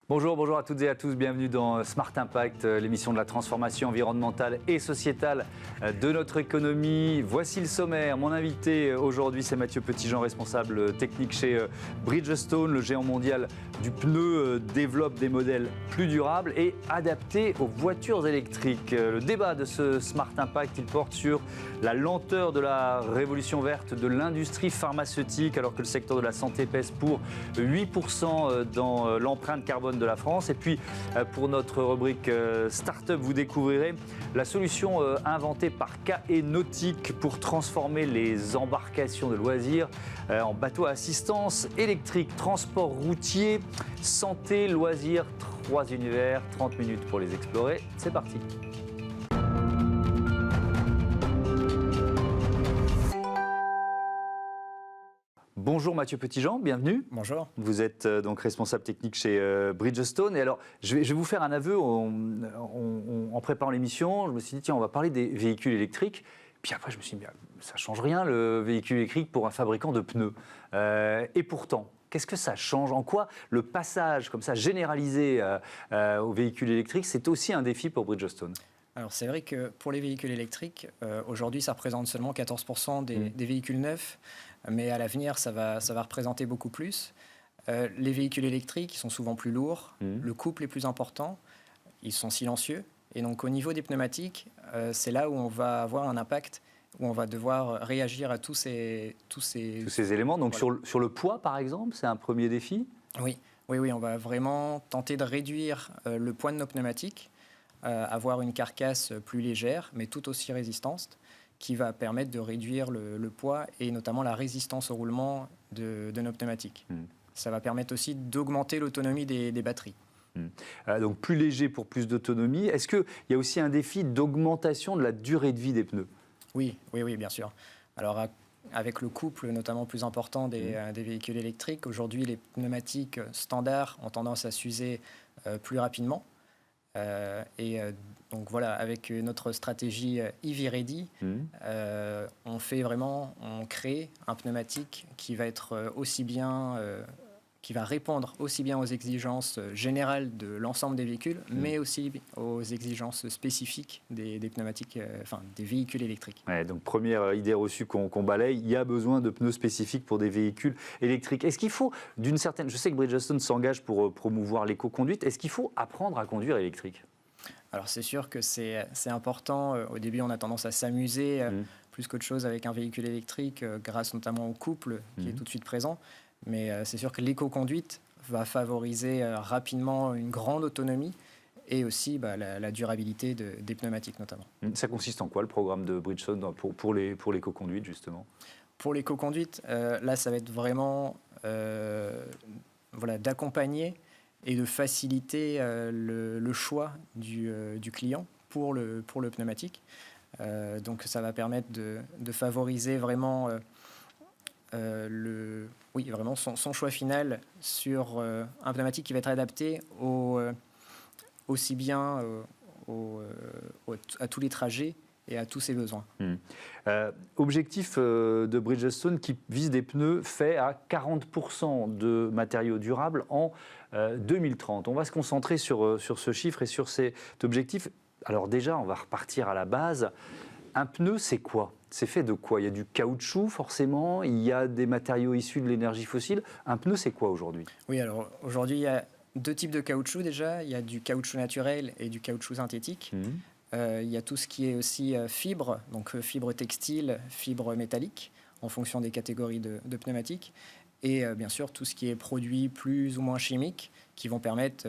Bonjour à toutes et à tous, bienvenue dans Smart Impact, l'émission de la transformation environnementale et sociétale de notre économie. Voici le sommaire. Mon invité aujourd'hui, c'est Mathieu Petitjean, responsable technique chez Bridgestone. Le géant mondial du pneu développe des modèles plus durables et adaptés aux voitures électriques. Le débat de ce Smart Impact, il porte sur la lenteur de la révolution verte de l'industrie pharmaceutique, alors que le secteur de la santé pèse pour 8% dans l'empreinte carbone de la France. Et puis pour notre rubrique Startup, vous découvrirez la solution inventée par KE Nautique pour transformer les embarcations de loisirs en bateaux à assistance électrique, transport routier, santé, loisirs, 3 univers, 30 minutes pour les explorer. C'est parti. Bonjour Mathieu Petitjean, bienvenue. Bonjour. Vous êtes donc responsable technique chez Bridgestone. Et alors, je vais vous faire un aveu. En préparant l'émission, je me suis dit, tiens, on va parler des véhicules électriques. Puis après, je me suis dit, ça ne change rien le véhicule électrique pour un fabricant de pneus. Et pourtant, qu'est-ce que ça change? En quoi le passage comme ça généralisé aux véhicules électriques, c'est aussi un défi pour Bridgestone? Alors c'est vrai que pour les véhicules électriques, aujourd'hui ça représente seulement 14% des véhicules neufs, mais à l'avenir ça va représenter beaucoup plus. Les véhicules électriques, ils sont souvent plus lourds, le couple est plus important, ils sont silencieux, et donc au niveau des pneumatiques, c'est là où on va avoir un impact, où on va devoir réagir à tous ces éléments. Donc voilà. sur le poids par exemple, c'est un premier défi? Oui, on va vraiment tenter de réduire le poids de nos pneumatiques, avoir une carcasse plus légère, mais tout aussi résistante, qui va permettre de réduire le poids et notamment la résistance au roulement de nos pneumatiques. Ça va permettre aussi d'augmenter l'autonomie des batteries. Donc plus léger pour plus d'autonomie. Est-ce qu'il y a aussi un défi d'augmentation de la durée de vie des pneus? Oui, bien sûr. Alors avec le couple notamment plus important des véhicules électriques, aujourd'hui les pneumatiques standards ont tendance à s'user plus rapidement. Donc voilà, avec notre stratégie EV Ready, on crée un pneumatique qui va être qui va répondre aussi bien aux exigences générales de l'ensemble des véhicules, mais aussi aux exigences spécifiques des pneumatiques, des véhicules électriques. Ouais, donc première idée reçue qu'on balaye, il y a besoin de pneus spécifiques pour des véhicules électriques. Est-ce qu'il faut je sais que Bridgestone s'engage pour promouvoir l'éco-conduite, est-ce qu'il faut apprendre à conduire électrique? Alors c'est sûr que c'est important. Au début, on a tendance à s'amuser plus qu'autre chose avec un véhicule électrique, grâce notamment au couple qui est tout de suite présent. Mais c'est sûr que l'éco-conduite va favoriser rapidement une grande autonomie et aussi la durabilité des pneumatiques notamment. Ça consiste en quoi le programme de Bridgestone pour l'éco-conduite justement? Pour l'éco-conduite, là ça va être vraiment d'accompagner et de faciliter le choix du client pour le pneumatique. Donc ça va permettre de favoriser vraiment vraiment son choix final sur un pneumatique qui va être adapté aussi bien à tous les trajets et à tous ses besoins. Objectif de Bridgestone qui vise des pneus faits à 40% de matériaux durables en 2030. On va se concentrer sur ce chiffre et sur cet objectif. Alors déjà, on va repartir à la base. Un pneu, c'est quoi? C'est fait de quoi? Il y a du caoutchouc forcément, il y a des matériaux issus de l'énergie fossile. Un pneu, c'est quoi aujourd'hui? Oui, alors aujourd'hui, il y a deux types de caoutchouc déjà. Il y a du caoutchouc naturel et du caoutchouc synthétique. Il y a tout ce qui est aussi fibre, donc fibre textile, fibre métallique, en fonction des catégories de pneumatiques. Et bien sûr, tout ce qui est produits plus ou moins chimiques qui vont permettre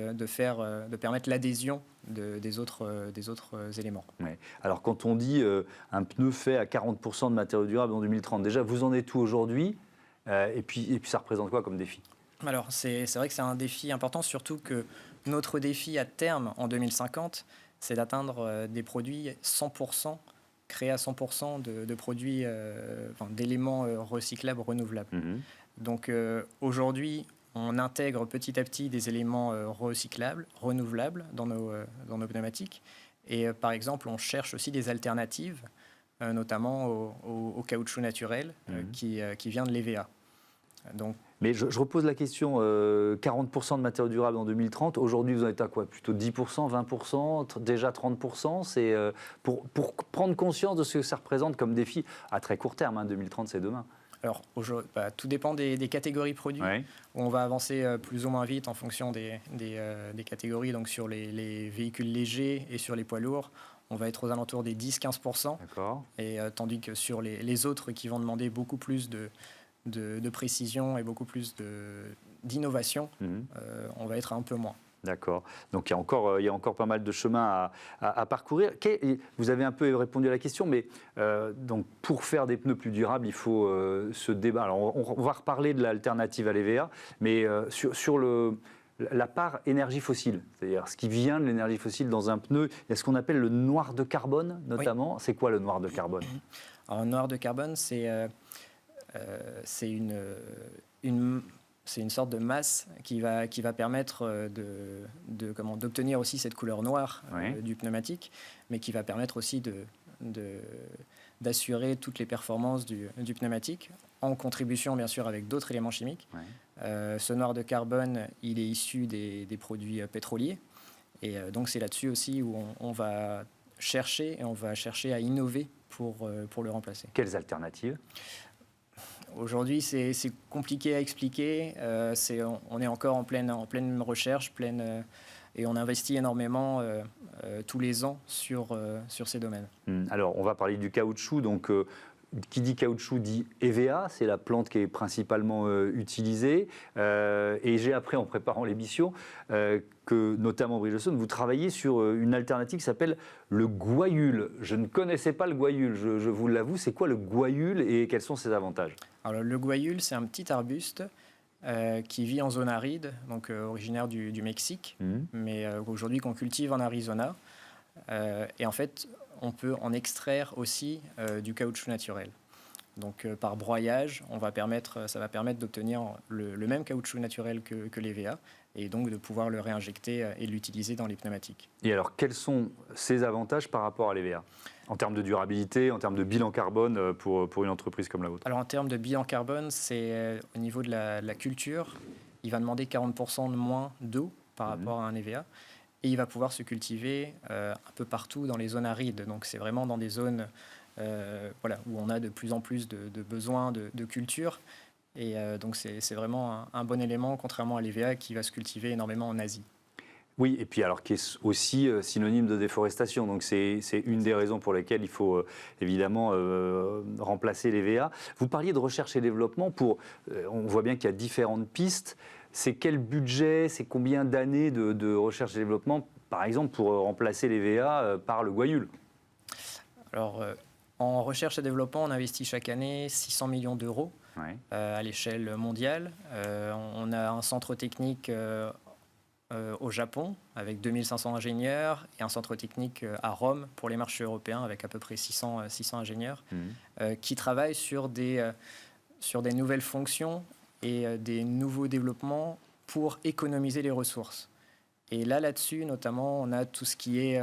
l'adhésion des autres éléments. Ouais. Alors quand on dit un pneu fait à 40% de matériaux durables en 2030, déjà vous en êtes où aujourd'hui et puis ça représente quoi comme défi? Alors c'est vrai que c'est un défi important, surtout que notre défi à terme en 2050, c'est d'atteindre des produits 100%, créés à 100% de produits, d'éléments recyclables, renouvelables. Donc aujourd'hui, on intègre petit à petit des éléments recyclables, renouvelables dans nos pneumatiques. Et par exemple, on cherche aussi des alternatives, notamment au caoutchouc naturel qui vient de l'EVA. Donc, Mais je repose la question, 40% de matériaux durables en 2030, aujourd'hui vous en êtes à quoi? Plutôt 10%, 20%, déjà 30%? C'est pour prendre conscience de ce que ça représente comme défi à très court terme, hein, 2030 c'est demain. alors, tout dépend des catégories produits, Ouais. où on va avancer plus ou moins vite en fonction des catégories. Donc, sur les véhicules légers et sur les poids lourds, on va être aux alentours des 10-15%. D'accord. Et tandis que sur les autres qui vont demander beaucoup plus de précision et beaucoup plus d'innovation, Mhm. on va être un peu moins. D'accord. Donc il y a encore pas mal de chemin à parcourir. Vous avez un peu répondu à la question, mais donc pour faire des pneus plus durables, il faut se débattre. Alors on va reparler de l'alternative à l'EVA, mais sur la part énergie fossile, c'est-à-dire ce qui vient de l'énergie fossile dans un pneu, il y a ce qu'on appelle le noir de carbone notamment. Oui. C'est quoi le noir de carbone? Alors, le noir de carbone, c'est une sorte de masse qui va permettre d'obtenir aussi cette couleur noire du pneumatique, mais qui va permettre aussi d'assurer toutes les performances du pneumatique, en contribution bien sûr avec d'autres éléments chimiques. Ouais. Ce noir de carbone, il est issu des produits pétroliers, et donc c'est là-dessus aussi où on va chercher à innover pour le remplacer. Quelles alternatives? Aujourd'hui, c'est compliqué à expliquer. On est encore en pleine recherche, et on investit énormément tous les ans sur ces domaines. Alors, on va parler du caoutchouc. Donc, qui dit caoutchouc dit EVA, c'est la plante qui est principalement utilisée. Et j'ai appris en préparant l'émission que, notamment Bridgestone, vous travaillez sur une alternative qui s'appelle le gouaïeul. Je ne connaissais pas le gouaïeul, je vous l'avoue. C'est quoi le gouaïeul et quels sont ses avantages? Alors, le gouaïeul, c'est un petit arbuste qui vit en zone aride, donc originaire du Mexique, mais aujourd'hui qu'on cultive en Arizona. Et en fait, on peut en extraire aussi du caoutchouc naturel. Donc par broyage, ça va permettre d'obtenir le même caoutchouc naturel que l'EVA, et donc de pouvoir le réinjecter et l'utiliser dans les pneumatiques. Et alors, quels sont ses avantages par rapport à l'EVA en termes de durabilité, en termes de bilan carbone pour une entreprise comme la vôtre? Alors en termes de bilan carbone, c'est au niveau de la culture, il va demander 40% de moins d'eau par rapport à un EVA. Et il va pouvoir se cultiver un peu partout dans les zones arides. Donc c'est vraiment dans des zones où on a de plus en plus de besoins de culture. Et donc c'est vraiment un bon élément, contrairement à l'EVA qui va se cultiver énormément en Asie. Oui, et puis alors qui est aussi synonyme de déforestation. Donc c'est une des raisons pour lesquelles il faut évidemment remplacer l'EVA. Vous parliez de recherche et développement. On voit bien qu'il y a différentes pistes. C'est quel budget, c'est combien d'années de recherche et développement, par exemple, pour remplacer l'EVA par le gouaïeul? Alors, en recherche et développement, on investit chaque année 600 millions d'euros à l'échelle mondiale. On a un centre technique au Japon avec 2500 ingénieurs et un centre technique à Rome pour les marchés européens avec à peu près 600 ingénieurs qui travaillent sur des nouvelles fonctions et des nouveaux développements pour économiser les ressources. Et là-dessus, notamment, on a tout ce qui est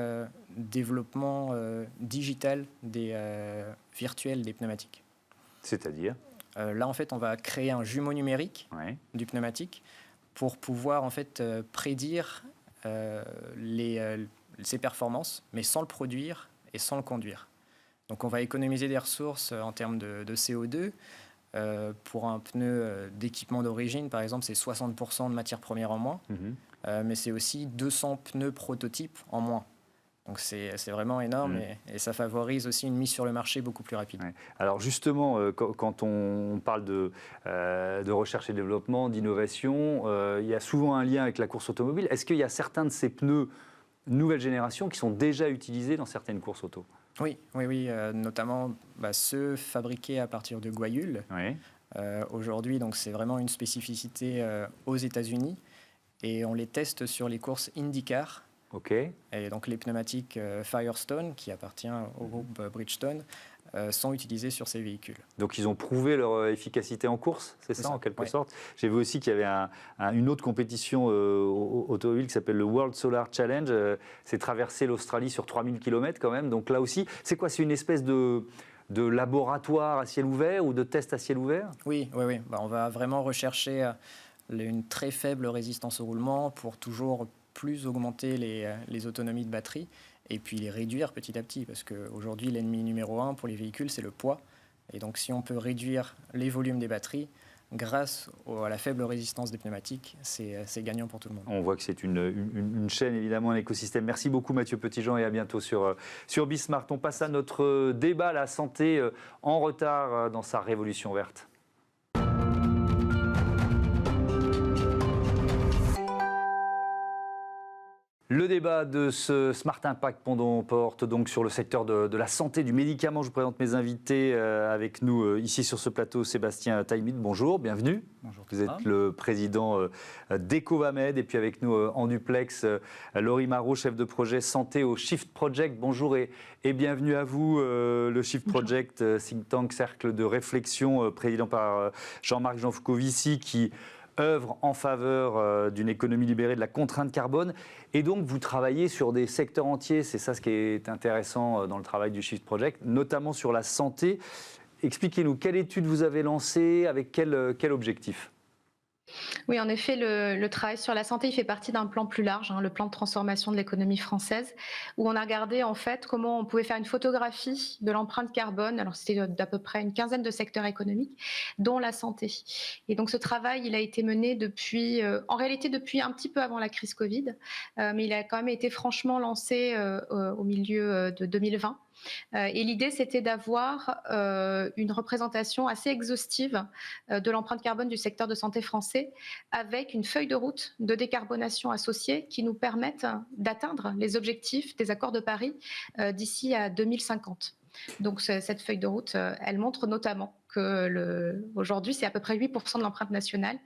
développement digital virtuel des pneumatiques. C'est-à-dire là, en fait, on va créer un jumeau numérique du pneumatique pour pouvoir, en fait, prédire ses performances, mais sans le produire et sans le conduire. Donc, on va économiser des ressources en termes de CO2. Pour un pneu d'équipement d'origine, par exemple, c'est 60% de matières premières en moins, mais c'est aussi 200 pneus prototypes en moins. Donc c'est vraiment énorme et ça favorise aussi une mise sur le marché beaucoup plus rapide. Ouais. Alors justement, quand on parle de recherche et développement, d'innovation, il y a souvent un lien avec la course automobile. Est-ce qu'il y a certains de ces pneus nouvelle génération qui sont déjà utilisés dans certaines courses auto? Oui, notamment ceux fabriqués à partir de gouaïeul. Aujourd'hui, donc c'est vraiment une spécificité aux États-Unis et on les teste sur les courses IndyCar. Et donc les pneumatiques Firestone, qui appartient au groupe Bridgestone, sont utilisés sur ces véhicules. Donc ils ont prouvé leur efficacité en course, c'est ça en quelque sorte? J'ai vu aussi qu'il y avait une autre compétition automobile qui s'appelle le World Solar Challenge. C'est traverser l'Australie sur 3000 km quand même. Donc là aussi, c'est quoi? C'est une espèce de de laboratoires à ciel ouvert ou de tests à ciel ouvert? Oui. On va vraiment rechercher une très faible résistance au roulement pour toujours plus augmenter les autonomies de batterie et puis les réduire petit à petit. Parce qu'aujourd'hui, l'ennemi numéro 1 pour les véhicules, c'est le poids. Et donc, si on peut réduire les volumes des batteries, grâce à la faible résistance des pneumatiques, c'est gagnant pour tout le monde. On voit que c'est une chaîne, évidemment, un écosystème. Merci beaucoup Mathieu Petitjean et à bientôt sur Bismart. On passe à notre débat, la santé en retard dans sa révolution verte. Le débat de ce Smart Impact porte donc sur le secteur de la santé, du médicament. Je vous présente mes invités avec nous ici sur ce plateau. Sébastien Taïmit, bonjour, bienvenue. Bonjour. Vous êtes le président d'Ecovamed et puis avec nous en duplex, Laurie Marot, chef de projet santé au Shift Project. Bonjour et bienvenue à vous. Le Shift Project, think tank, cercle de réflexion, président par Jean-Marc Jancovici, qui œuvre en faveur d'une économie libérée de la contrainte carbone. Et donc, vous travaillez sur des secteurs entiers. C'est ça ce qui est intéressant dans le travail du Shift Project, notamment sur la santé. Expliquez-nous, quelle étude vous avez lancée, avec quel objectif ? Oui, en effet, le travail sur la santé, il fait partie d'un plan plus large, le plan de transformation de l'économie française, où on a regardé en fait comment on pouvait faire une photographie de l'empreinte carbone. Alors c'était d'à peu près une quinzaine de secteurs économiques, dont la santé. Et donc ce travail, il a été mené depuis, en réalité depuis un petit peu avant la crise Covid, mais il a quand même été franchement lancé au milieu de 2020. Et l'idée, c'était d'avoir une représentation assez exhaustive de l'empreinte carbone du secteur de santé français, avec une feuille de route de décarbonation associée qui nous permette d'atteindre les objectifs des accords de Paris d'ici à 2050. Donc cette feuille de route, elle montre notamment que aujourd'hui, c'est à peu près 8% de l'empreinte nationale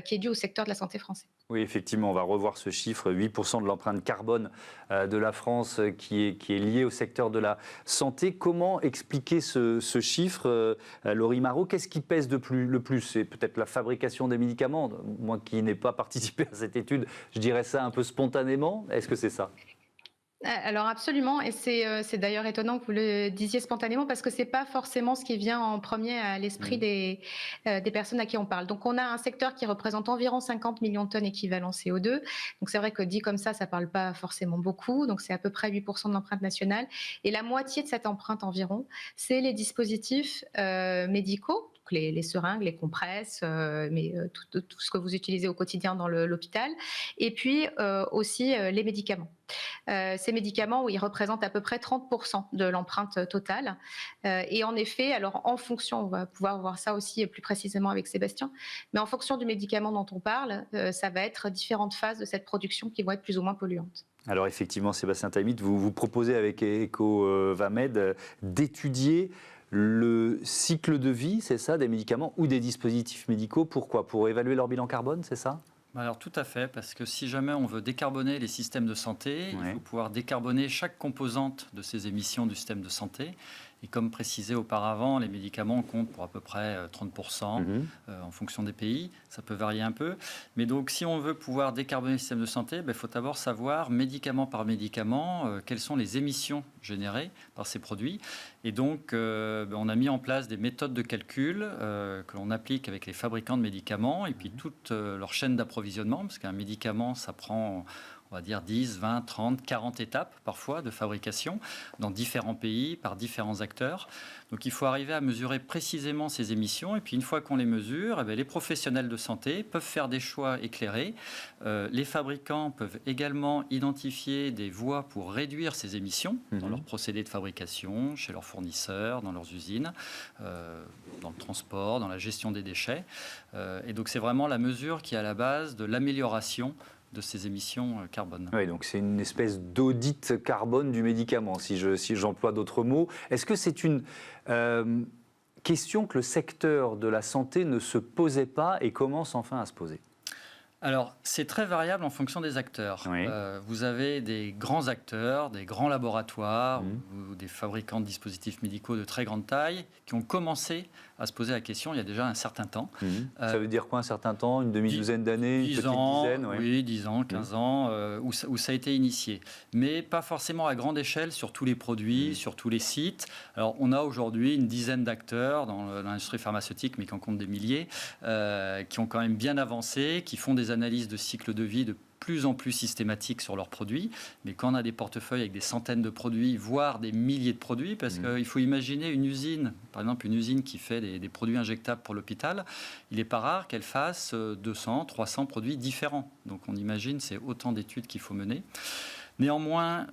qui est due au secteur de la santé français. Oui, effectivement, on va revoir ce chiffre, 8% de l'empreinte carbone de la France qui est lié au secteur de la santé. Comment expliquer ce chiffre, Laurie Marot? Qu'est-ce qui pèse le plus? C'est peut-être la fabrication des médicaments. Moi qui n'ai pas participé à cette étude, je dirais ça un peu spontanément. Est-ce que c'est ça? Alors absolument, et c'est d'ailleurs étonnant que vous le disiez spontanément, parce que c'est pas forcément ce qui vient en premier à l'esprit des personnes à qui on parle. Donc on a un secteur qui représente environ 50 millions de tonnes équivalent CO2. Donc c'est vrai que dit comme ça parle pas forcément beaucoup. Donc c'est à peu près 8% de l'empreinte nationale. Et la moitié de cette empreinte environ, c'est les dispositifs médicaux. Les seringues, les compresses, tout ce que vous utilisez au quotidien dans l'hôpital, et puis aussi les médicaments. Ces médicaments, où ils représentent à peu près 30% de l'empreinte totale. Et en effet, alors en fonction, on va pouvoir voir ça aussi plus précisément avec Sébastien, mais en fonction du médicament dont on parle, ça va être différentes phases de cette production qui vont être plus ou moins polluantes. Alors effectivement, Sébastien Taïmit, vous proposez avec Ecovamed d'étudier le cycle de vie, c'est ça, des médicaments ou des dispositifs médicaux. Pourquoi? Pour évaluer leur bilan carbone, c'est ça? Alors tout à fait, parce que si jamais on veut décarboner les systèmes de santé, il faut pouvoir décarboner chaque composante de ces émissions du système de santé. Et comme précisé auparavant, les médicaments comptent pour à peu près 30% en fonction des pays. Ça peut varier un peu. Mais donc, si on veut pouvoir décarboner le système de santé, il faut d'abord savoir, médicament par médicament, quelles sont les émissions générées par ces produits. Et donc, on a mis en place des méthodes de calcul que l'on applique avec les fabricants de médicaments et puis toute leur chaîne d'approvisionnement, parce qu'un médicament, ça prend, on va dire 10, 20, 30, 40 étapes parfois de fabrication dans différents pays, par différents acteurs. Donc il faut arriver à mesurer précisément ces émissions et puis une fois qu'on les mesure, les professionnels de santé peuvent faire des choix éclairés. Les fabricants peuvent également identifier des voies pour réduire ces émissions dans leurs procédés de fabrication, chez leurs fournisseurs, dans leurs usines, dans le transport, dans la gestion des déchets. Et donc c'est vraiment la mesure qui est à la base de l'amélioration de ces émissions carbone. Oui, donc c'est une espèce d'audit carbone du médicament, si j'emploie d'autres mots. Est-ce que c'est une question que le secteur de la santé ne se posait pas et commence enfin à se poser? Alors, c'est très variable en fonction des acteurs. Oui. Vous avez des grands acteurs, des grands laboratoires ou des fabricants de dispositifs médicaux de très grande taille qui ont commencé à se poser la question il y a déjà un certain temps. Ça veut dire quoi un certain temps? Une demi-douzaine d'années? 10 ans, oui, 10 ans, 15 ans, où ça a été initié. Mais pas forcément à grande échelle sur tous les produits, sur tous les sites. Alors, on a aujourd'hui une dizaine d'acteurs dans l'industrie pharmaceutique, mais qui en comptent des milliers, qui ont quand même bien avancé, qui font des analyses de cycle de vie de plus en plus systématiques sur leurs produits. Mais quand on a des portefeuilles avec des centaines de produits, voire des milliers de produits, parce qu'il faut imaginer une usine, par exemple une usine qui fait des produits injectables pour l'hôpital, il n'est pas rare qu'elle fasse 200, 300 produits différents. Donc on imagine, c'est autant d'études qu'il faut mener. Néanmoins,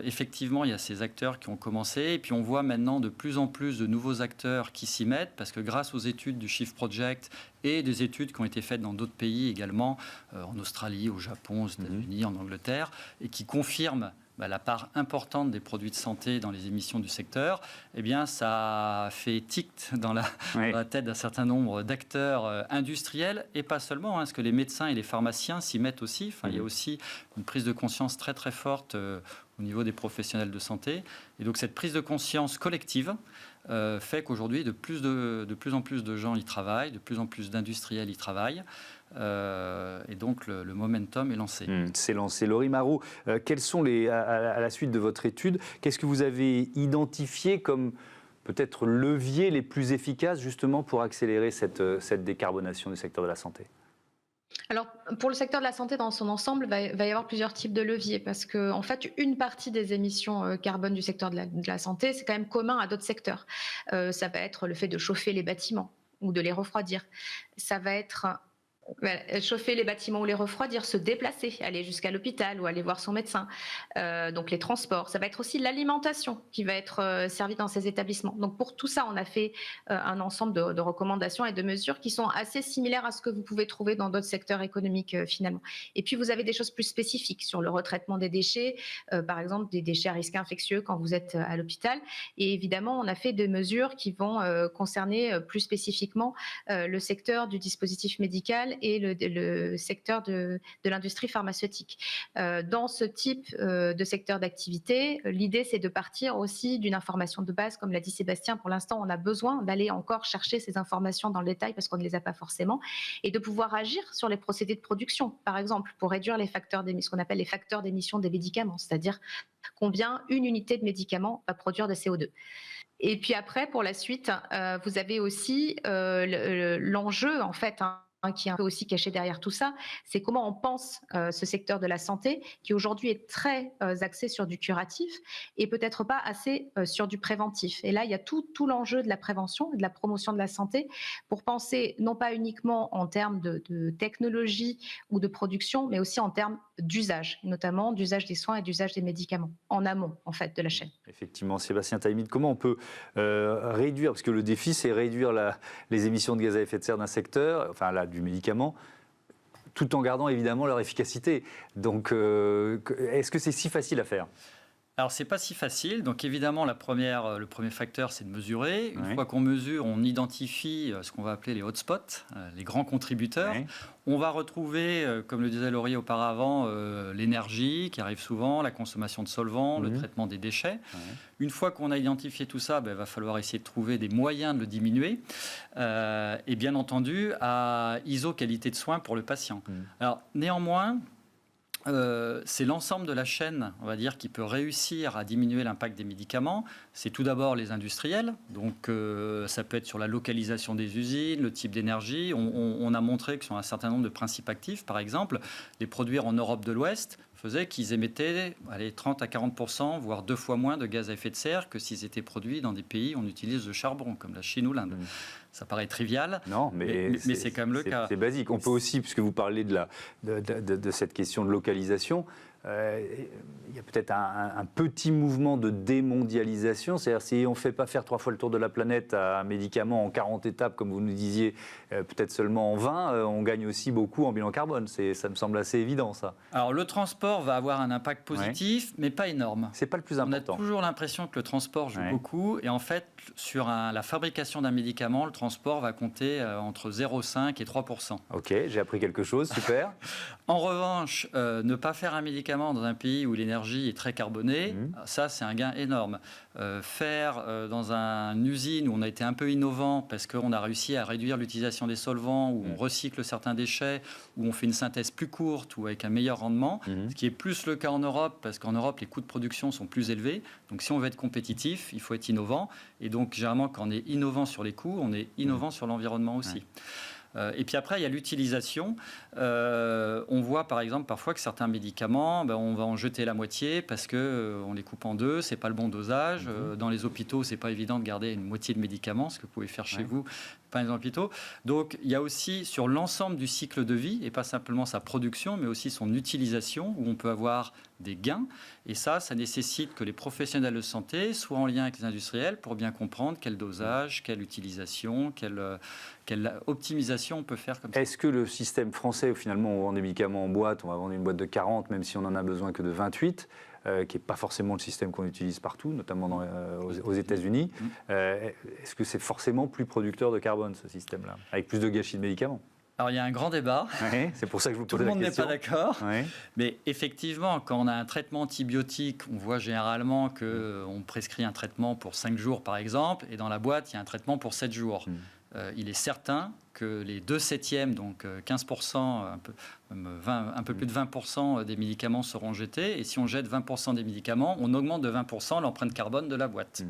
effectivement, il y a ces acteurs qui ont commencé et puis on voit maintenant de plus en plus de nouveaux acteurs qui s'y mettent parce que grâce aux études du Shift Project et des études qui ont été faites dans d'autres pays également, en Australie, au Japon, aux États-Unis, en Angleterre, et qui confirment la part importante des produits de santé dans les émissions du secteur, eh bien, ça fait tic dans la tête d'un certain nombre d'acteurs industriels, et pas seulement, parce que les médecins et les pharmaciens s'y mettent aussi. Enfin, il y a aussi une prise de conscience très très forte au niveau des professionnels de santé. Et donc cette prise de conscience collective fait qu'aujourd'hui, de plus en plus de gens y travaillent, de plus en plus d'industriels y travaillent. Et donc le momentum est lancé. C'est lancé. Laurie Marot, quels sont à la suite de votre étude, qu'est-ce que vous avez identifié comme peut-être leviers les plus efficaces justement pour accélérer cette décarbonation du secteur de la santé? Alors, pour le secteur de la santé dans son ensemble, va y avoir plusieurs types de leviers parce que, en fait, une partie des émissions carbone du secteur de la santé, c'est quand même commun à d'autres secteurs. Ça va être le fait de chauffer les bâtiments ou de les refroidir. Ça va être chauffer les bâtiments ou les refroidir, se déplacer, aller jusqu'à l'hôpital ou aller voir son médecin. Donc les transports. Ça va être aussi l'alimentation qui va être servie dans ces établissements. Donc pour tout ça, on a fait un ensemble de recommandations et de mesures qui sont assez similaires à ce que vous pouvez trouver dans d'autres secteurs économiques finalement. Et puis vous avez des choses plus spécifiques sur le retraitement des déchets, par exemple des déchets à risque infectieux quand vous êtes à l'hôpital. Et évidemment, on a fait des mesures qui vont concerner plus spécifiquement le secteur du dispositif médical et le secteur de l'industrie pharmaceutique. Dans ce type de secteur d'activité, l'idée c'est de partir aussi d'une information de base, comme l'a dit Sébastien. Pour l'instant, on a besoin d'aller encore chercher ces informations dans le détail parce qu'on ne les a pas forcément, et de pouvoir agir sur les procédés de production, par exemple, pour réduire les facteurs ce qu'on appelle les facteurs d'émission des médicaments, c'est-à-dire combien une unité de médicament va produire de CO2. Et puis après, pour la suite, vous avez aussi l'enjeu, en fait, qui est un peu aussi caché derrière tout ça, c'est comment on pense ce secteur de la santé qui aujourd'hui est très axé sur du curatif et peut-être pas assez sur du préventif. Et là, il y a tout l'enjeu de la prévention et de la promotion de la santé pour penser non pas uniquement en termes de technologie ou de production, mais aussi en termes d'usage, notamment d'usage des soins et d'usage des médicaments, en amont en fait de la chaîne. Effectivement, Sébastien Taïmid, comment on peut réduire, parce que le défi c'est réduire les émissions de gaz à effet de serre d'un secteur, enfin là du médicament, tout en gardant évidemment leur efficacité. Donc est-ce que c'est si facile à faire ? Alors, ce n'est pas si facile. Donc, évidemment, le premier facteur, c'est de mesurer. Une fois qu'on mesure, on identifie ce qu'on va appeler les hotspots, les grands contributeurs. On va retrouver, comme le disait Laurie auparavant, l'énergie qui arrive souvent, la consommation de solvants, le traitement des déchets. Une fois qu'on a identifié tout ça, il va falloir essayer de trouver des moyens de le diminuer. Et bien entendu, à ISO qualité de soins pour le patient. Alors, néanmoins, c'est l'ensemble de la chaîne, on va dire, qui peut réussir à diminuer l'impact des médicaments. C'est tout d'abord les industriels, donc ça peut être sur la localisation des usines, le type d'énergie. On a montré que sur un certain nombre de principes actifs, par exemple, les produire en Europe de l'Ouest faisait qu'ils émettaient 30 à 40%, voire 2 fois moins de gaz à effet de serre que s'ils étaient produits dans des pays où on utilise le charbon, comme la Chine ou l'Inde. Ça paraît trivial, non, mais c'est quand même le cas. C'est basique. On peut aussi, puisque vous parlez de cette question de localisation, il y a peut-être un petit mouvement de démondialisation. C'est-à-dire si on ne fait pas faire 3 fois le tour de la planète à un médicament en 40 étapes, comme vous nous disiez, peut-être seulement en 20, on gagne aussi beaucoup en bilan carbone. Ça me semble assez évident, ça. Alors, le transport va avoir un impact positif, mais pas énorme. C'est pas le plus important. On a toujours l'impression que le transport joue beaucoup. Et en fait, sur la fabrication d'un médicament, le transport va compter entre 0,5 et 3%. Ok, j'ai appris quelque chose, super. En revanche, ne pas faire un médicament médicaments dans un pays où l'énergie est très carbonée, ça c'est un gain énorme. Faire dans une usine où on a été un peu innovant parce qu'on a réussi à réduire l'utilisation des solvants, où on recycle certains déchets, où on fait une synthèse plus courte ou avec un meilleur rendement, ce qui est plus le cas en Europe, parce qu'en Europe les coûts de production sont plus élevés. Donc si on veut être compétitif, il faut être innovant. Et donc généralement quand on est innovant sur les coûts, on est innovant sur l'environnement aussi. Et puis après, il y a l'utilisation. On voit par exemple parfois que certains médicaments, on va en jeter la moitié parce qu'on les coupe en deux, c'est pas le bon dosage. Dans les hôpitaux, c'est pas évident de garder une moitié de médicaments, ce que vous pouvez faire chez vous, pas dans les hôpitaux. Donc il y a aussi sur l'ensemble du cycle de vie, et pas simplement sa production, mais aussi son utilisation, où on peut avoir des gains. Et ça nécessite que les professionnels de santé soient en lien avec les industriels pour bien comprendre quel dosage, quelle utilisation, quelle optimisation on peut faire comme ça. Est-ce que le système français, où finalement on vend des médicaments en boîte, on va vendre une boîte de 40, même si on n'en a besoin que de 28, qui n'est pas forcément le système qu'on utilise partout, notamment aux États-Unis, est-ce que c'est forcément plus producteur de carbone, ce système-là, avec plus de gâchis de médicaments? Alors il y a un grand débat. Oui, c'est pour ça que je vous posais la question. Tout le monde n'est pas d'accord. Oui. Mais effectivement, quand on a un traitement antibiotique, on voit généralement qu'on prescrit un traitement pour 5 jours par exemple, et dans la boîte, il y a un traitement pour 7 jours. Il est certain que les 2/7, donc 15%, un peu plus de 20% des médicaments seront jetés. Et si on jette 20% des médicaments, on augmente de 20% l'empreinte carbone de la boîte.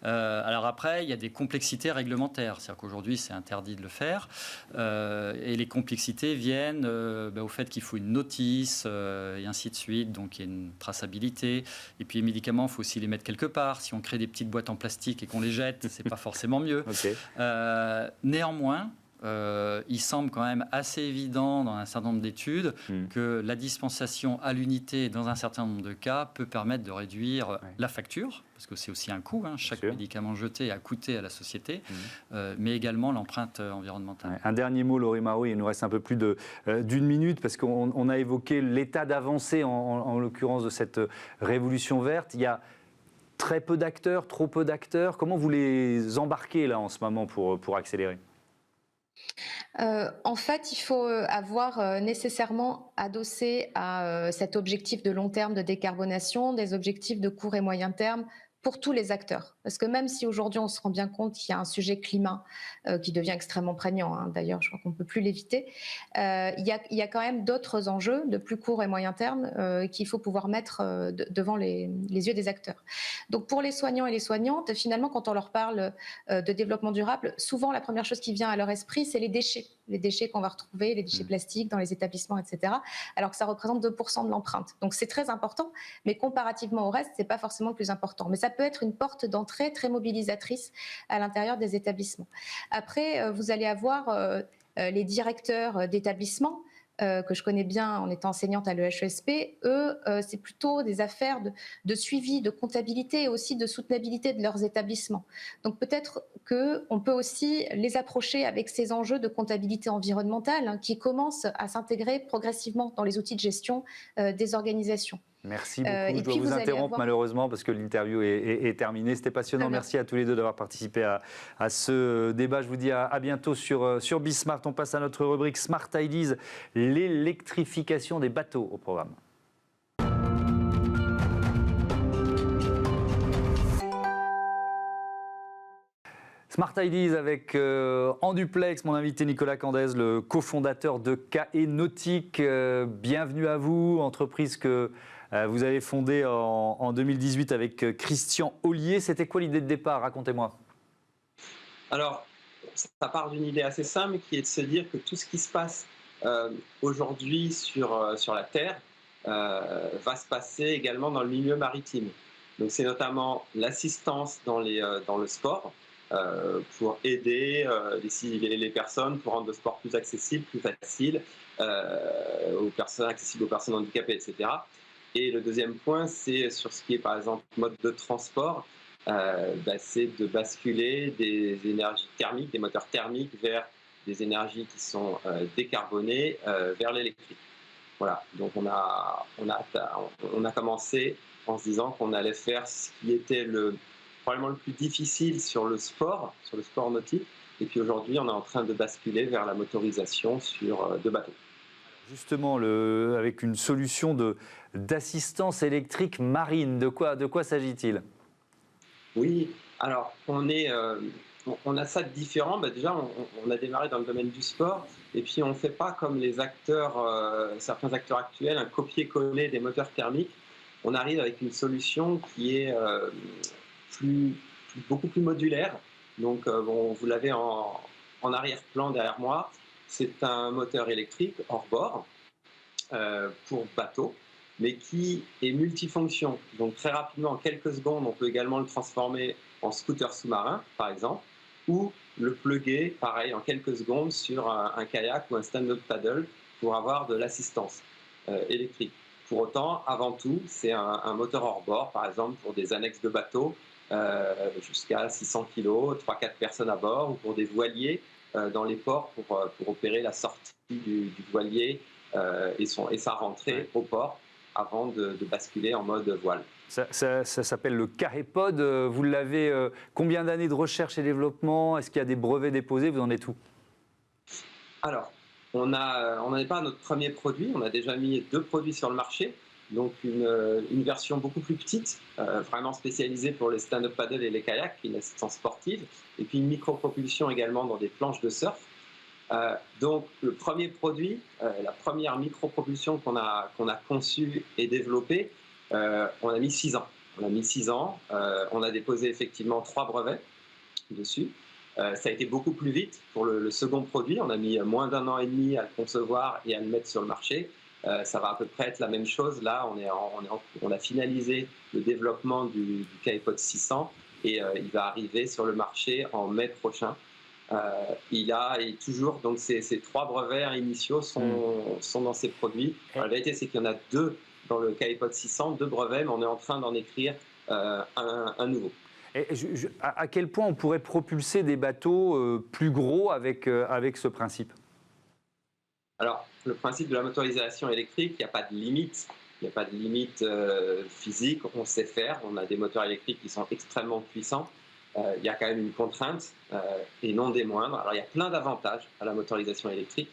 Alors après, il y a des complexités réglementaires. C'est-à-dire qu'aujourd'hui, c'est interdit de le faire. Et les complexités viennent au fait qu'il faut une notice et ainsi de suite. Donc il y a une traçabilité. Et puis les médicaments, il faut aussi les mettre quelque part. Si on crée des petites boîtes en plastique et qu'on les jette, c'est pas forcément mieux. Néanmoins, il semble quand même assez évident dans un certain nombre d'études que la dispensation à l'unité, dans un certain nombre de cas, peut permettre de réduire la facture, parce que c'est aussi un coût. Chaque médicament jeté a coûté à la société, mais également l'empreinte environnementale. Un dernier mot, Laurie Maroux, il nous reste un peu plus d'une minute, parce qu'on a évoqué l'état d'avancée, en l'occurrence de cette révolution verte. Il y a très peu d'acteurs, trop peu d'acteurs. Comment vous les embarquez là en ce moment pour accélérer ? En fait, il faut avoir nécessairement adossé à cet objectif de long terme de décarbonation des objectifs de court et moyen terme pour tous les acteurs. Parce que même si aujourd'hui on se rend bien compte qu'il y a un sujet climat qui devient extrêmement prégnant, d'ailleurs je crois qu'on ne peut plus l'éviter, il y a quand même d'autres enjeux de plus court et moyen terme qu'il faut pouvoir mettre devant les yeux des acteurs. Donc pour les soignants et les soignantes, finalement quand on leur parle de développement durable, souvent la première chose qui vient à leur esprit c'est les déchets qu'on va retrouver, les déchets plastiques dans les établissements, etc. Alors que ça représente 2% de l'empreinte. Donc c'est très important, mais comparativement au reste, c'est pas forcément le plus important. Mais ça peut être une porte d'entrée très mobilisatrice à l'intérieur des établissements. Après, vous allez avoir les directeurs d'établissements, que je connais bien en étant enseignante à l'EHESP, eux, c'est plutôt des affaires de suivi, de comptabilité et aussi de soutenabilité de leurs établissements. Donc peut-être qu'on peut aussi les approcher avec ces enjeux de comptabilité environnementale qui commencent à s'intégrer progressivement dans les outils de gestion des organisations. Merci beaucoup. Je dois vous interrompre malheureusement parce que l'interview est terminée. C'était passionnant. Merci à tous les deux d'avoir participé à ce débat. Je vous dis à bientôt sur Bismart. On passe à notre rubrique Smart Ideas, l'électrification des bateaux au programme. Smart Ideas avec en duplex mon invité Nicolas Candès, le cofondateur de KE Nautique. Bienvenue à vous, entreprise que vous avez fondée en 2018 avec Christian Ollier. C'était quoi l'idée de départ? Racontez-moi. Alors, ça part d'une idée assez simple qui est de se dire que tout ce qui se passe aujourd'hui sur la Terre va se passer également dans le milieu maritime. Donc c'est notamment l'assistance dans le sport pour aider les personnes, pour rendre le sport plus accessible, plus facile, accessible aux personnes handicapées, etc. Et le deuxième point, c'est sur ce qui est par exemple mode de transport, c'est de basculer des énergies thermiques, des moteurs thermiques vers des énergies qui sont décarbonées vers l'électrique. Voilà, donc on a commencé en se disant qu'on allait faire ce qui était probablement le plus difficile sur le sport nautique. Et puis aujourd'hui, on est en train de basculer vers la motorisation sur 2 bateaux. Justement, avec une solution d'assistance électrique marine, de quoi s'agit-il? Oui, alors on a ça de différent. Déjà, on a démarré dans le domaine du sport, et puis on ne fait pas comme les acteurs, certains acteurs actuels, un copier-coller des moteurs thermiques. On arrive avec une solution qui est beaucoup plus modulaire. Donc, vous l'avez en arrière-plan derrière moi. C'est un moteur électrique hors bord pour bateau, mais qui est multifonction. Donc très rapidement, en quelques secondes, on peut également le transformer en scooter sous-marin, par exemple, ou le plugger, pareil, en quelques secondes sur un kayak ou un stand-up paddle pour avoir de l'assistance électrique. Pour autant, avant tout, c'est un moteur hors bord, par exemple, pour des annexes de bateaux jusqu'à 600 kg, 3-4 personnes à bord, ou pour des voiliers dans les ports pour opérer la sortie du voilier et sa rentrée au port avant de basculer en mode voile. Ça s'appelle le Carépod. Vous l'avez, combien d'années de recherche et développement? Est-ce qu'il y a des brevets déposés? Vous en êtes où? Alors, on n'en est pas à notre premier produit. On a déjà mis 2 produits sur le marché. Donc une version beaucoup plus petite, vraiment spécialisée pour les stand-up paddle et les kayaks, qui est une assistance sportive, et puis une micropropulsion également dans des planches de surf. Donc le premier produit, la première micropropulsion qu'on a conçue et développée, on a mis 6 ans. On a déposé effectivement 3 brevets dessus. Ça a été beaucoup plus vite pour le second produit. On a mis moins d'1 an et demi à le concevoir et à le mettre sur le marché. Ça va à peu près être la même chose. Là, on a finalisé le développement du Carépod 600 et il va arriver sur le marché en mai prochain. Et toujours, donc ces 3 brevets initiaux sont dans ces produits. Alors, la vérité, c'est qu'il y en a 2 dans le Carépod 600, 2 brevets, mais on est en train d'en écrire un nouveau. Et à quel point on pourrait propulser des bateaux plus gros avec ce principe? Alors, le principe de la motorisation électrique, il n'y a pas de limite. Il n'y a pas de limite physique, on sait faire. On a des moteurs électriques qui sont extrêmement puissants. Il y a quand même une contrainte, et non des moindres. Alors, il y a plein d'avantages à la motorisation électrique.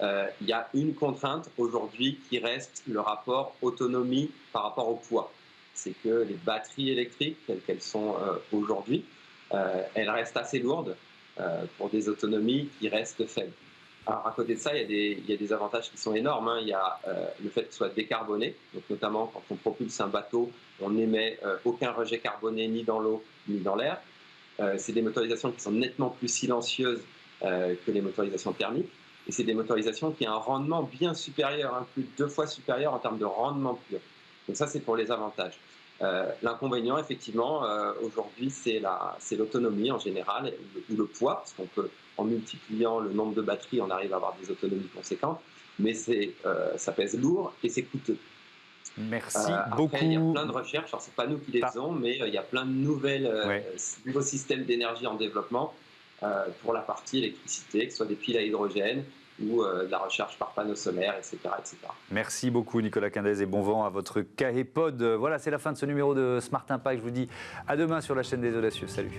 Il y a une contrainte aujourd'hui qui reste le rapport autonomie par rapport au poids. C'est que les batteries électriques, telles qu'elles sont aujourd'hui, elles restent assez lourdes pour des autonomies qui restent faibles. Alors, à côté de ça, il y a des avantages qui sont énormes. Il y a le fait que ce soit décarboné. Donc, notamment, quand on propulse un bateau, on n'émet aucun rejet carboné ni dans l'eau ni dans l'air. C'est des motorisations qui sont nettement plus silencieuses que les motorisations thermiques. Et c'est des motorisations qui ont un rendement bien supérieur, plus de 2 fois supérieur en termes de rendement pur. Donc ça, c'est pour les avantages. L'inconvénient, effectivement, aujourd'hui, c'est l'autonomie en général, ou le poids, parce qu'on peut, en multipliant le nombre de batteries, on arrive à avoir des autonomies conséquentes, mais ça pèse lourd et c'est coûteux. Merci beaucoup. Après, il y a plein de recherches, alors c'est pas nous qui les faisons, mais il y a plein de nouveaux systèmes d'énergie en développement pour la partie électricité, que ce soit des piles à hydrogène ou de la recherche par panneaux solaires, etc., etc. Merci beaucoup Nicolas Quindez et bon vent à votre Carépod. Voilà, c'est la fin de ce numéro de Smart Impact. Je vous dis à demain sur la chaîne des Audacieux. Salut.